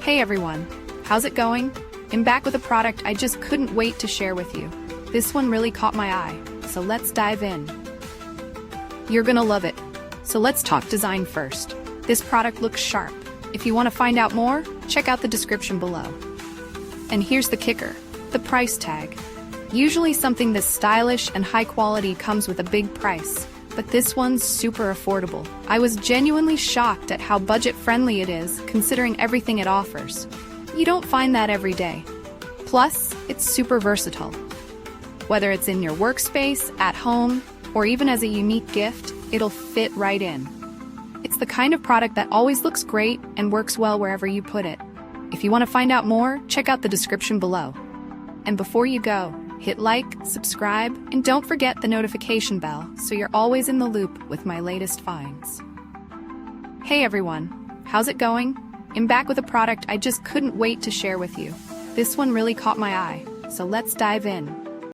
Hey everyone, how's it going? I'm back with a product I just couldn't wait to share with you. This one really caught my eye, so let's dive in. You're gonna love it. So let's talk design first. This product looks sharp. If you want to find out more, check out the description below. And here's the kicker, the price tag. Usually something this stylish and high quality comes with a big price, but this one's super affordable. I was genuinely shocked at how budget-friendly it is, considering everything it offers. You don't find that every day. Plus, it's super versatile. Whether it's in your workspace, at home, or even as a unique gift, it'll fit right in. It's the kind of product that always looks great and works well wherever you put it. If you want to find out more, check out the description below. And before you go, hit like, subscribe, and don't forget the notification bell so you're always in the loop with my latest finds. Hey everyone, how's it going? I'm back with a product I just couldn't wait to share with you. This one really caught my eye, so let's dive in.